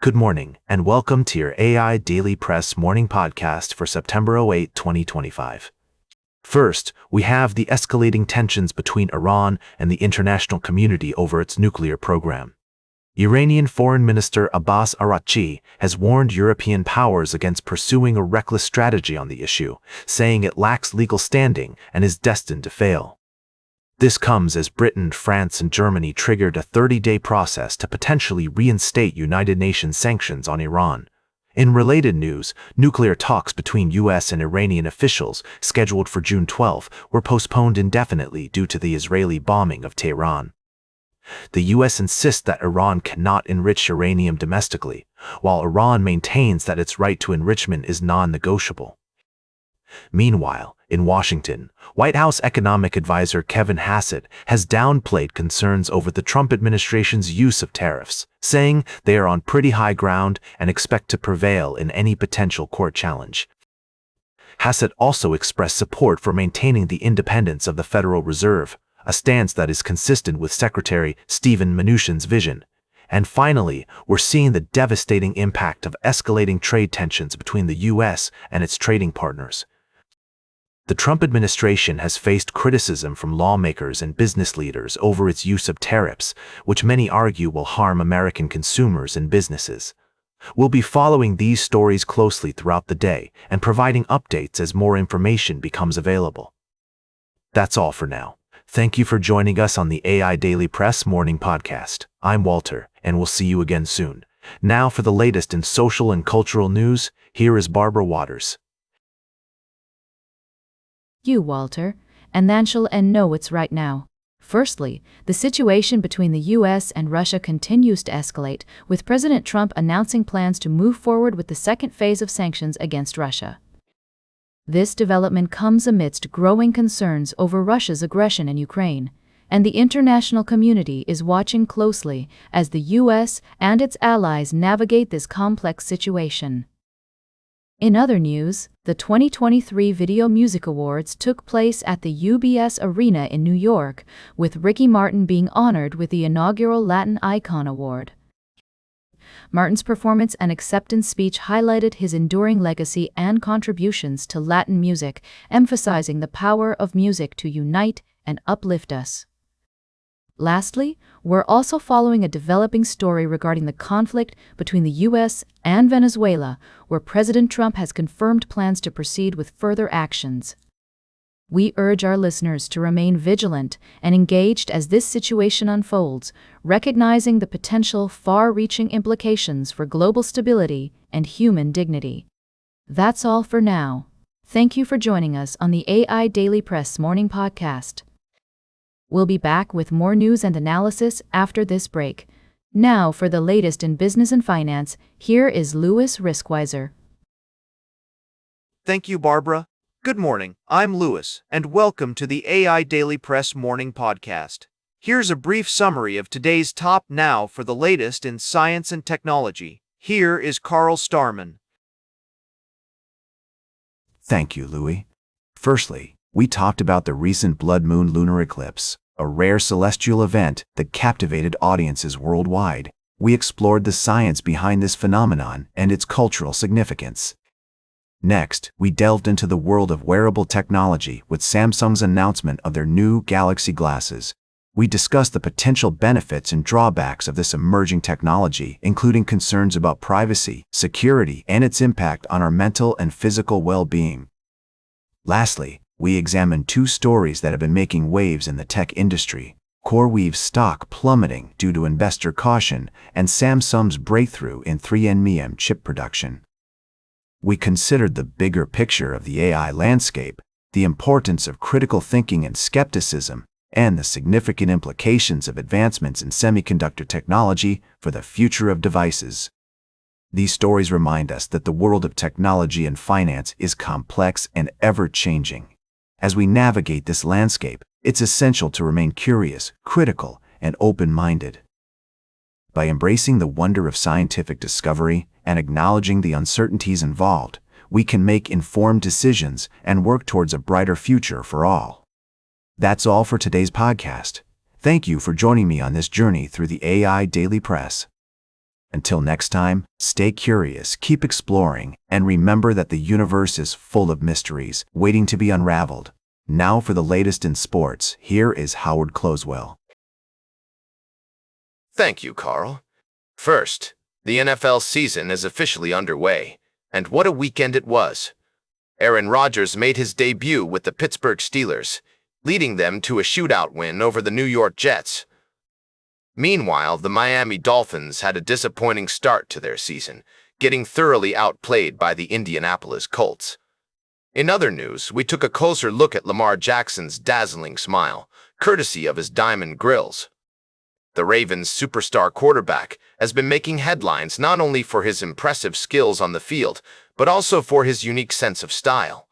Good morning, and welcome to your AI Daily Press morning podcast for September 8, 2025. First, we have the escalating tensions between Iran and the international community over its nuclear program. Iranian Foreign Minister Abbas Araghchi has warned European powers against pursuing a reckless strategy on the issue, saying it lacks legal standing and is destined to fail. This comes as Britain, France, and Germany triggered a 30-day process to potentially reinstate United Nations sanctions on Iran. In related news, nuclear talks between U.S. and Iranian officials, scheduled for June 12, were postponed indefinitely due to the Israeli bombing of Tehran. The U.S. insists that Iran cannot enrich uranium domestically, while Iran maintains that its right to enrichment is non-negotiable. Meanwhile, in Washington, White House economic advisor Kevin Hassett has downplayed concerns over the Trump administration's use of tariffs, saying they are on pretty high ground and expect to prevail in any potential court challenge. Hassett also expressed support for maintaining the independence of the Federal Reserve, a stance that is consistent with Secretary Steven Mnuchin's vision. And finally, we're seeing the devastating impact of escalating trade tensions between the U.S. and its trading partners. The Trump administration has faced criticism from lawmakers and business leaders over its use of tariffs, which many argue will harm American consumers and businesses. We'll be following these stories closely throughout the day and providing updates as more information becomes available. That's all for now. Thank you for joining us on the AI Daily Press Morning Podcast. I'm Walter, and we'll see you again soon. Now for the latest in social and cultural news, here is Barbara Waters. You, Walter, and then shall know it's right now. Firstly, the situation between the U.S. and Russia continues to escalate, with President Trump announcing plans to move forward with the second phase of sanctions against Russia. This development comes amidst growing concerns over Russia's aggression in Ukraine, and the international community is watching closely as the U.S. and its allies navigate this complex situation. In other news, the 2023 Video Music Awards took place at the UBS Arena in New York, with Ricky Martin being honored with the inaugural Latin Icon Award. Martin's performance and acceptance speech highlighted his enduring legacy and contributions to Latin music, emphasizing the power of music to unite and uplift us. Lastly, we're also following a developing story regarding the conflict between the U.S. and Venezuela, where President Trump has confirmed plans to proceed with further actions. We urge our listeners to remain vigilant and engaged as this situation unfolds, recognizing the potential far-reaching implications for global stability and human dignity. That's all for now. Thank you for joining us on the AI Daily Press Morning Podcast. We'll be back with more news and analysis after this break. Now for the latest in business and finance, here is Louis Riskweiser. Thank you, Barbara. Good morning, I'm Louis, and welcome to the AI Daily Press Morning Podcast. Here's a brief summary of today's top now for the latest in science and technology. Here is Carl Starman. Thank you, Louis. Firstly, we talked about the recent blood moon lunar eclipse, a rare celestial event that captivated audiences worldwide. We explored the science behind this phenomenon and its cultural significance. Next, we delved into the world of wearable technology with Samsung's announcement of their new Galaxy glasses. We discussed the potential benefits and drawbacks of this emerging technology, including concerns about privacy, security, and its impact on our mental and physical well-being. Lastly, we examined two stories that have been making waves in the tech industry: CoreWeave's stock plummeting due to investor caution, and Samsung's breakthrough in 3nm chip production. We considered the bigger picture of the AI landscape, the importance of critical thinking and skepticism, and the significant implications of advancements in semiconductor technology for the future of devices. These stories remind us that the world of technology and finance is complex and ever-changing. As we navigate this landscape, it's essential to remain curious, critical, and open-minded. By embracing the wonder of scientific discovery and acknowledging the uncertainties involved, we can make informed decisions and work towards a brighter future for all. That's all for today's podcast. Thank you for joining me on this journey through the AI Daily Press. Until next time, stay curious, keep exploring, and remember that the universe is full of mysteries waiting to be unraveled. Now for the latest in sports, here is Howard Closewell. Thank you, Carl. First, the NFL season is officially underway, and what a weekend it was. Aaron Rodgers made his debut with the Pittsburgh Steelers, leading them to a shootout win over the New York Jets. Meanwhile, the Miami Dolphins had a disappointing start to their season, getting thoroughly outplayed by the Indianapolis Colts. In other news, we took a closer look at Lamar Jackson's dazzling smile, courtesy of his diamond grills. The Ravens' superstar quarterback has been making headlines not only for his impressive skills on the field, but also for his unique sense of style.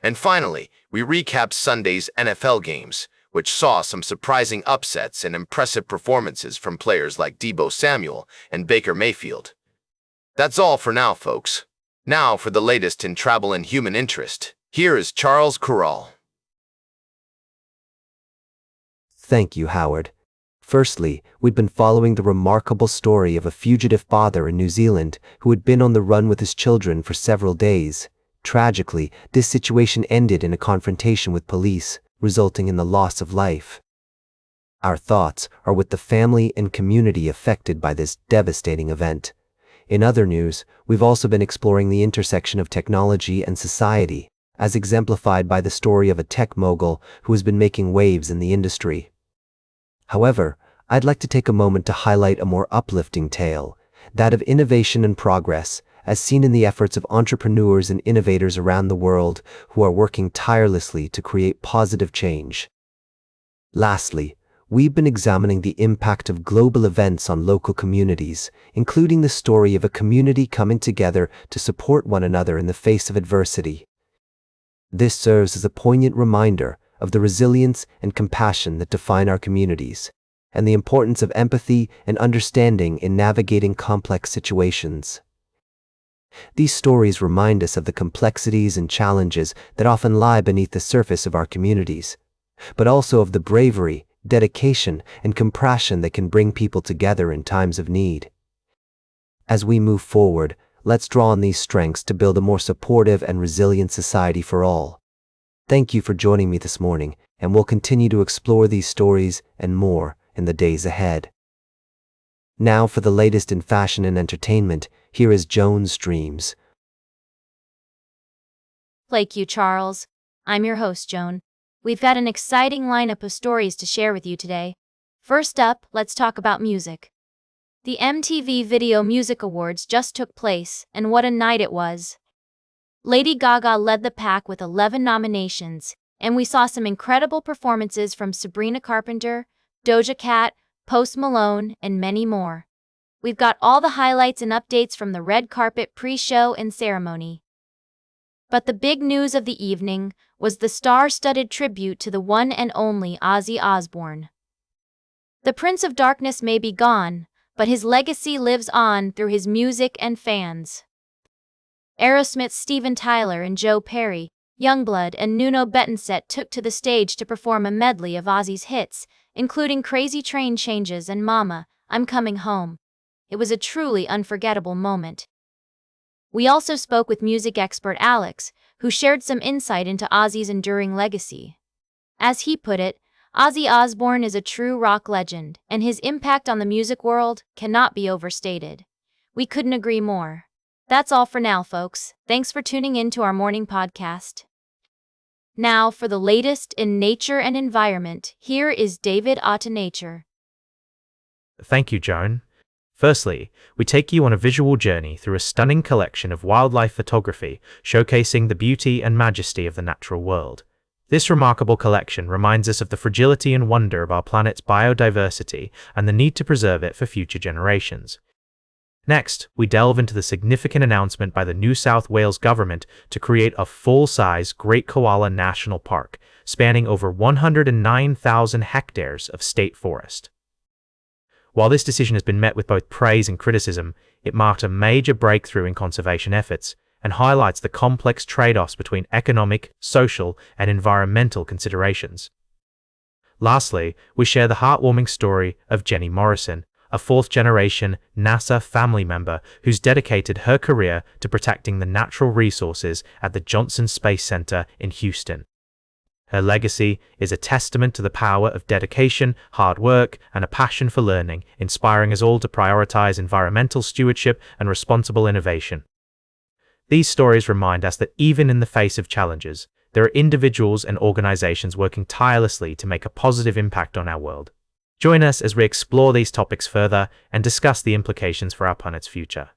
And finally, we recapped Sunday's NFL games, which saw some surprising upsets and impressive performances from players like Deebo Samuel and Baker Mayfield. That's all for now, folks. Now for the latest in travel and human interest, here is Charles Corral. Thank you, Howard. Firstly, we'd been following the remarkable story of a fugitive father in New Zealand who had been on the run with his children for several days. Tragically, this situation ended in a confrontation with police, resulting in the loss of life. Our thoughts are with the family and community affected by this devastating event. In other news, we've also been exploring the intersection of technology and society, as exemplified by the story of a tech mogul who has been making waves in the industry. However, I'd like to take a moment to highlight a more uplifting tale, that of innovation and progress, as seen in the efforts of entrepreneurs and innovators around the world who are working tirelessly to create positive change. Lastly, we've been examining the impact of global events on local communities, including the story of a community coming together to support one another in the face of adversity. This serves as a poignant reminder of the resilience and compassion that define our communities, and the importance of empathy and understanding in navigating complex situations. These stories remind us of the complexities and challenges that often lie beneath the surface of our communities, but also of the bravery, dedication, and compassion that can bring people together in times of need. As we move forward, let's draw on these strengths to build a more supportive and resilient society for all. Thank you for joining me this morning, and we'll continue to explore these stories and more in the days ahead. Now for the latest in fashion and entertainment, here is Joan's Dreams. Thank you, Charles. I'm your host, Joan. We've got an exciting lineup of stories to share with you today. First up, let's talk about music. The MTV Video Music Awards just took place, and what a night it was. Lady Gaga led the pack with 11 nominations, and we saw some incredible performances from Sabrina Carpenter, Doja Cat, Post Malone, and many more. We've got all the highlights and updates from the red carpet pre-show and ceremony. But the big news of the evening was the star-studded tribute to the one and only Ozzy Osbourne. The Prince of Darkness may be gone, but his legacy lives on through his music and fans. Aerosmith's Steven Tyler and Joe Perry, Youngblood and Nuno Betancourt took to the stage to perform a medley of Ozzy's hits, including Crazy Train Changes and Mama, I'm Coming Home. It was a truly unforgettable moment. We also spoke with music expert Alex, who shared some insight into Ozzy's enduring legacy. As he put it, Ozzy Osbourne is a true rock legend, and his impact on the music world cannot be overstated. We couldn't agree more. That's all for now, folks. Thanks for tuning in to our morning podcast. Now for the latest in nature and environment, here is David Nature. Thank you, Joan. Firstly, we take you on a visual journey through a stunning collection of wildlife photography showcasing the beauty and majesty of the natural world. This remarkable collection reminds us of the fragility and wonder of our planet's biodiversity and the need to preserve it for future generations. Next, we delve into the significant announcement by the New South Wales government to create a full-size Great Koala National Park, spanning over 109,000 hectares of state forest. While this decision has been met with both praise and criticism, it marked a major breakthrough in conservation efforts and highlights the complex trade-offs between economic, social, and environmental considerations. Lastly, we share the heartwarming story of Jenny Morrison, a fourth-generation NASA family member who's dedicated her career to protecting the natural resources at the Johnson Space Center in Houston. Her legacy is a testament to the power of dedication, hard work, and a passion for learning, inspiring us all to prioritize environmental stewardship and responsible innovation. These stories remind us that even in the face of challenges, there are individuals and organizations working tirelessly to make a positive impact on our world. Join us as we explore these topics further and discuss the implications for our planet's future.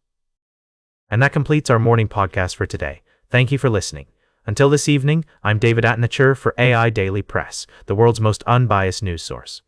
And that completes our morning podcast for today. Thank you for listening. Until this evening, I'm David Atnacher for AI Daily Press, the world's most unbiased news source.